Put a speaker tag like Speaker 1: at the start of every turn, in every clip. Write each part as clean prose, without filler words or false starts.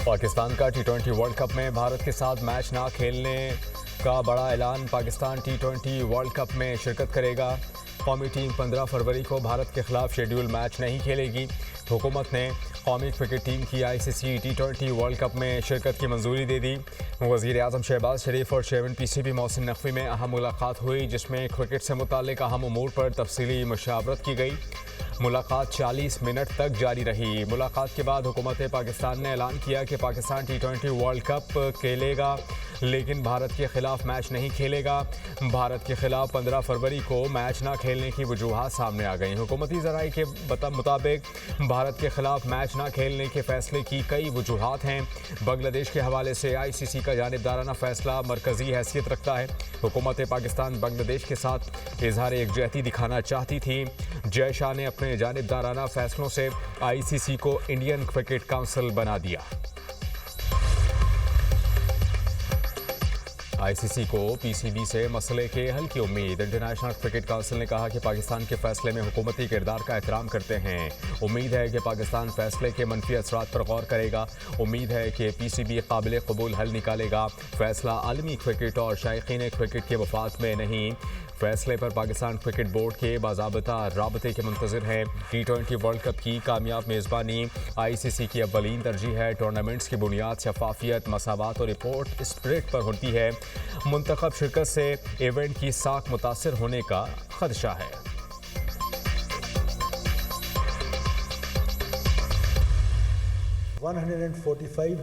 Speaker 1: पाकिस्तान का टी20 world cup में भारत के साथ मैच ना खेलने का बड़ा ऐलान। पाकिस्तान टी20 वर्ल्ड कप में शिरकत करेगा। कौमी टीम 15 फरवरी को भारत के खिलाफ शेड्यूल मैच नहीं खेलेगी। हुकूमत ने कौमी क्रिकेट टीम की ICC टी20 वर्ल्ड कप में शिरकत की मंजूरी दे दी। वज़ीर आज़म शहबाज शरीफ और चेयरमैन PCB मोहसिन नकवी में अहम मुलाकात हुई, जिसमें क्रिकेट से मुताल्लिक अहम उमूर पर तफसीली मशावरत की गई। मुलाकात 40 मिनट तक जारी रही। मुलाकात के बाद हुकूमत पाकिस्तान ने ऐलान किया कि पाकिस्तान टी20 वर्ल्ड कप खेलेगा, लेकिन भारत के खिलाफ मैच नहीं खेलेगा। भारत के खिलाफ 15 फरवरी को मैच ना खेलने की वजूहात सामने आ गई। हुकूमती ज़राए के मुताबिक भारत के खिलाफ मैच ना खेलने के फैसले की कई वजूहात हैं। बांग्लादेश के हवाले से ICC का जानिबदाराना फैसला मरकज़ी हैसियत रखता है। हुकूमत पाकिस्तान बांग्लादेश के साथ इजहार एकजहती दिखाना चाहती थी। जय शाह ने अपने जानिबदाराना फैसलों से ICC को इंडियन क्रिकेट काउंसिल बना दिया। ICC को PCB से मसले के हल की उम्मीद। इंटरनेशनल क्रिकेट काउंसिल ने कहा कि पाकिस्तान के फैसले में हुकूमती किरदार का एहतराम करते हैं। उम्मीद है कि पाकिस्तान फैसले के मनफी असरात पर गौर करेगा। उम्मीद है कि PCB काबिल कबूल हल निकालेगा। फैसला आलमी क्रिकेट और शायकीन क्रिकेट के वफाद में नहीं। फैसले पर पाकिस्तान क्रिकेट बोर्ड के बाज़ाबता राबते के मुंतज़िर हैं। टी20 वर्ल्ड कप की कामयाब मेज़बानी ICC की अव्वलीन तरजीह है। टूर्नामेंट्स की बुनियाद शफाफियत, मसावत और रिपोर्ट स्प्रिट पर होती है। मुंतखब शिरकत से इवेंट की साख मुतासर होने का खदशा है।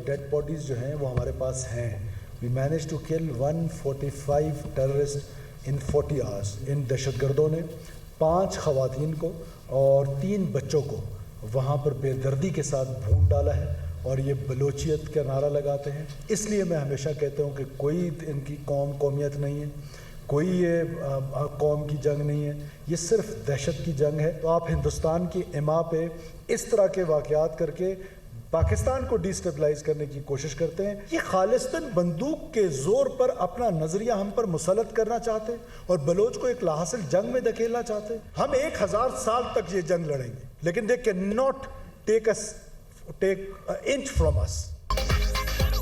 Speaker 2: डेड बॉडीज जो हैं वो हमारे पास हैं। We manage to kill 145 terrorist in 40 hours. इन दहशतगर्दों ने 5 खवातीन को और 3 बच्चों को वहाँ पर बेदर्दी के साथ भून डाला है और ये बलोचियत का नारा लगाते हैं। इसलिए मैं हमेशा कहता हूँ कि कोई इनकी कौमियत नहीं है, कोई ये कौम की जंग नहीं है, ये सिर्फ दहशत की जंग है। तो आप हिंदुस्तान की इमा पे इस तरह के वाक़यात करके पाकिस्तान को डिस्टेबलाइज करने की कोशिश करते हैं। ये खालिस्तन बंदूक के जोर पर अपना नजरिया हम पर मुसलत करना चाहते हैं और बलोच को एक लाहासिल जंग में धकेलना चाहते हैं। हम 1000 साल तक ये जंग लड़ेंगे, लेकिन they can not take inch from us.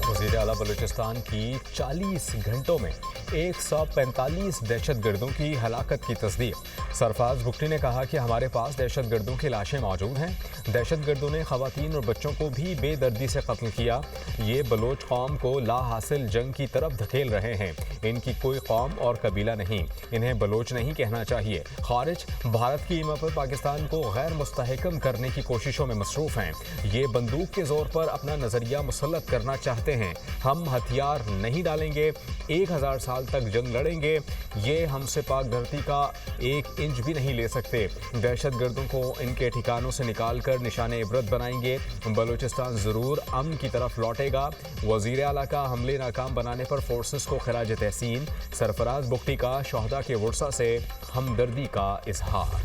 Speaker 1: वज़ीर आला बलूचिस्तान की 40 घंटों में 145 दहशतगर्दों की हलाकत की तस्दीक। सरफराज बुगटी ने कहा कि हमारे पास दहशतगर्दों की लाशें मौजूद हैं। दहशतगर्दों ने खवातीन और बच्चों को भी बेदर्दी से कत्ल किया। ये बलोच कौम को लाहासिल जंग की तरफ धकेल रहे हैं। इनकी कोई कौम और कबीला नहीं, इन्हें बलोच नहीं कहना चाहिए। खारिज भारत की ईमा पर पाकिस्तान को गैर मुस्तहकम करने की कोशिशों में मसरूफ़ हैं। ये बंदूक के जोर पर अपना नज़रिया मुसल्लत करना चाहते हैं। हम हथियार नहीं डालेंगे, 1000 साल तक जंग लड़ेंगे। ये हमसे पाक धरती का 1 इंच भी नहीं ले सकते। दहशतगर्दों को इनके ठिकानों से निकाल कर निशाने इबरत बनाएंगे। बलूचिस्तान ज़रूर अमन की तरफ लौटेगा। वज़ीर आला का हमले नाकाम बनाने पर फोर्सेस को खराज तहसीन। सरफराज बुगटी का शोहदा के वर्सा से हमदर्दी का इजहार।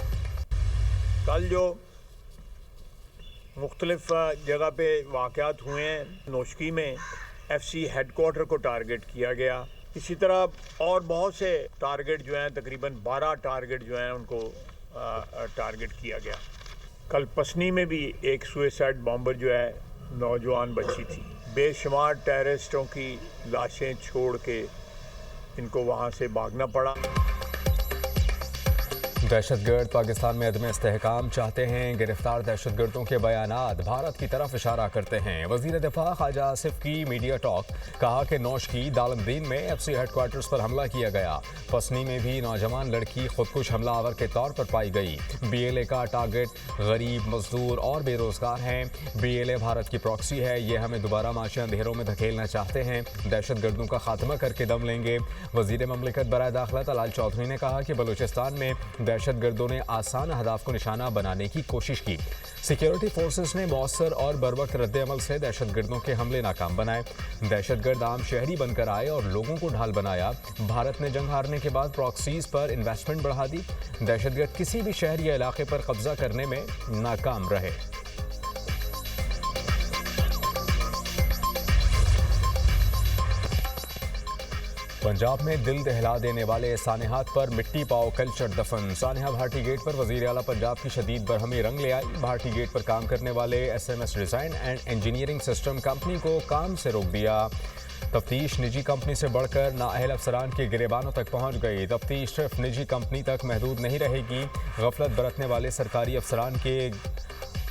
Speaker 3: कल जो मुख्तलिफ जगह पे वाक़यात हुए हैं, नोशकी में FC हेडक्वार्टर को टारगेट किया गया। इसी तरह और बहुत से टारगेट जो हैं, तकरीबन 12 टारगेट जो हैं उनको टारगेट किया गया। कल पसनी में भी एक सुसाइड बॉम्बर जो है नौजवान बच्ची थी। बेशुमार टेररिस्टों की लाशें छोड़ के इनको वहाँ से भागना पड़ा।
Speaker 1: दहशतगर्द पाकिस्तान में अदम इस्तेहकाम चाहते हैं। गिरफ्तार दहशतगर्दों के बयानात भारत की तरफ इशारा करते हैं। वज़ीर दिफा ख्वाजा आसिफ की मीडिया टॉक। कहा कि नौशकी दालमदीन में FC हेडक्वार्टर्स पर हमला किया गया। पसनी में भी नौजवान लड़की खुदकुश हमलावर के तौर पर पाई गई। BLA का टारगेट गरीब, मजदूर और बेरोजगार हैं। BLA भारत की प्रॉक्सी है। ये हमें दोबारा माशी अंधेरों में धकेलना चाहते हैं। दहशतगर्दों का खात्मा करके दम लेंगे। वज़ीर ममलिकत बराए दाखिला तलाल चौधरी ने कहा कि बलूचिस्तान में दहशतगर्दों ने आसान अहदाफ को निशाना बनाने की कोशिश की। सिक्योरिटी फोर्सेस ने मौसर और बरवक्त रद्द-ए-अमल से दहशतगर्दों के हमले नाकाम बनाए। दहशतगर्द आम शहरी बनकर आए और लोगों को ढाल बनाया। भारत ने जंग हारने के बाद प्रॉक्सीज पर इन्वेस्टमेंट बढ़ा दी। दहशतगर्द किसी भी शहर या इलाके पर कब्जा करने में नाकाम रहे। पंजाब में दिल दहला देने वाले सानेहात पर मिट्टी पाओ कल्चर दफन। सानेहा भाटी गेट पर वजीर आला पंजाब की शदीद बरहमी रंग ले आई। भाटी गेट पर काम करने वाले SMS design and engineering system company को काम से रोक दिया। तफ्तीश निजी कंपनी से बढ़कर नाअहल अफसरान के गिरेबानों तक पहुंच गई। तफ्तीश सिर्फ निजी कंपनी तक महदूद नहीं रहेगी, गफलत बरतने वाले सरकारी अफसरान के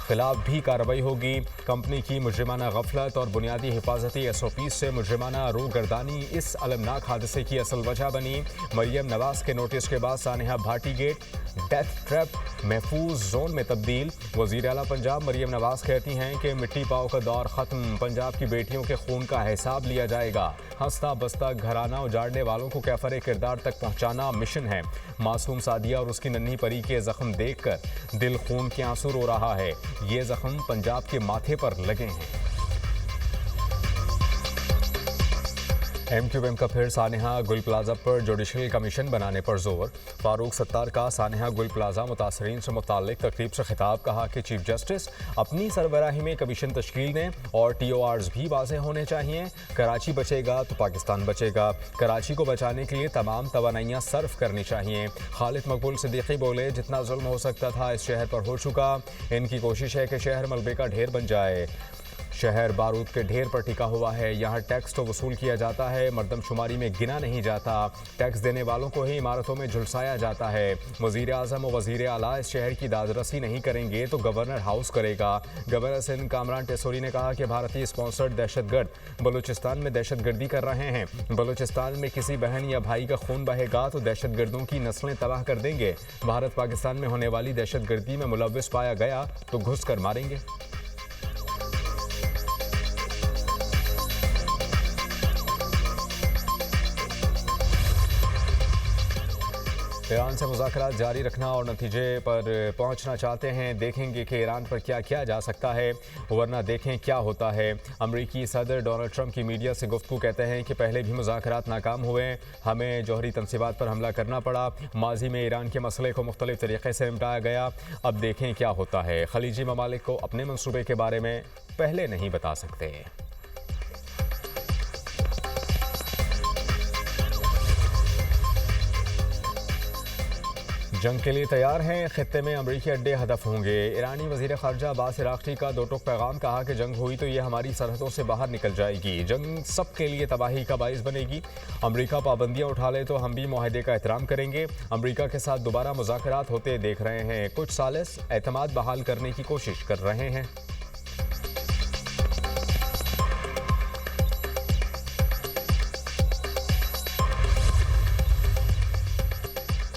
Speaker 1: खिलाफ भी कार्रवाई होगी। कंपनी की मुजरिमाना गफलत और बुनियादी हिफाजती SOP से मुजरिमाना रूगर्दानी इस अलमनाक हादसे की असल वजह बनी। मरियम नवाज के नोटिस के बाद सानेहा भाटी गेट डेथ ट्रैप महफूज जोन में तब्दील। वज़ीर आला पंजाब मरियम नवाज कहती हैं कि मिट्टी पाओ का दौर ख़त्म, पंजाब की बेटियों के खून का हिसाब लिया जाएगा। हंसता बसता घराना उजाड़ने वालों को कैफरे किरदार तक पहुँचाना मिशन है। मासूम सादिया और उसकी नन्ही परी के जख्म देखकर दिल खून के आंसू रो रहा है। ये जख्म पंजाब के माथे पर लगे हैं। MQM का फिर सानेहा गुल प्लाजा पर जुडिशल कमीशन बनाने पर जोर। फारूक सत्तार का सानेहा गुल प्लाजा मुतासरीन से मुताल्लिक तकरीब से खिताब। कहा कि चीफ जस्टिस अपनी सरबराही में कमीशन तश्कील दें और TORs भी वाज़ेह होने चाहिए। कराची बचेगा तो पाकिस्तान बचेगा। कराची को बचाने के लिए तमाम तवानाइयाँ सर्फ करनी चाहिए। खालिद मकबूल सिद्दीकी बोले, जितना जुल्म हो सकता था इस शहर पर हो चुका। इनकी कोशिश है कि शहर मलबे का ढेर बन जाए। शहर बारूद के ढेर पर टिका हुआ है। यहाँ टैक्स तो वसूल किया जाता है, मरदमशुमारी में गिना नहीं जाता। टैक्स देने वालों को ही इमारतों में झुलसाया जाता है। वज़ीर आज़म और वज़ीर आला इस शहर की दादरसी नहीं करेंगे तो गवर्नर हाउस करेगा। गवर्नर सिंध कामरान टेसोरी ने कहा कि भारतीय स्पॉन्सर्ड दहशतगर्द बलूचिस्तान में दहशतगर्दी कर रहे हैं। बलूचिस्तान में किसी बहन या भाई का खून बहेगा तो दहशतगर्दों की नस्लें तबाह कर देंगे। भारत पाकिस्तान में होने वाली दहशतगर्दी में मुलव्विस पाया गया तो घुस कर मारेंगे। ईरान से मुज़ाकरात जारी रखना और नतीजे पर पहुंचना चाहते हैं। देखेंगे कि ईरान पर क्या किया जा सकता है, वरना देखें क्या होता है। अमरीकी सदर डोनाल्ड ट्रंप की मीडिया से गुफ्तगू कहते हैं कि पहले भी मुज़ाकरात नाकाम हुए, हमें जौहरी तनसीबात पर हमला करना पड़ा। माजी में ईरान के मसले को मुख्तलिफ तरीक़े से निपटाया गया, अब देखें क्या होता है। खलीजी ममालिक को अपने मनसूबे के बारे में पहले नहीं बता सकते। जंग के लिए तैयार हैं, खित्ते में अमरीकी अड्डे हदफ होंगे। ईरानी वज़ीर ख़ारजा अब्बास अराग़ची का दो टुक पैगाम। कहा कि जंग हुई तो ये हमारी सरहदों से बाहर निकल जाएगी। जंग सब के लिए तबाही का बाइस बनेगी। अमरीका पाबंदियाँ उठा ले तो हम भी मुआहदे का एहतराम करेंगे। अमरीका के साथ दोबारा मुज़ाकरात होते देख रहे हैं। कुछ सालिस एतमाद बहाल करने की कोशिश कर रहे हैं।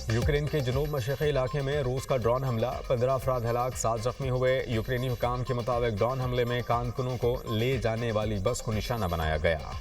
Speaker 1: यूक्रेन के जनूब मशरक़ी इलाके में रूस का ड्रोन हमला, 15 अफराद हलाक, 7 जख्मी हुए। यूक्रेनी हुकाम के मुताबिक ड्रोन हमले में कारकुनों को ले जाने वाली बस को निशाना बनाया गया।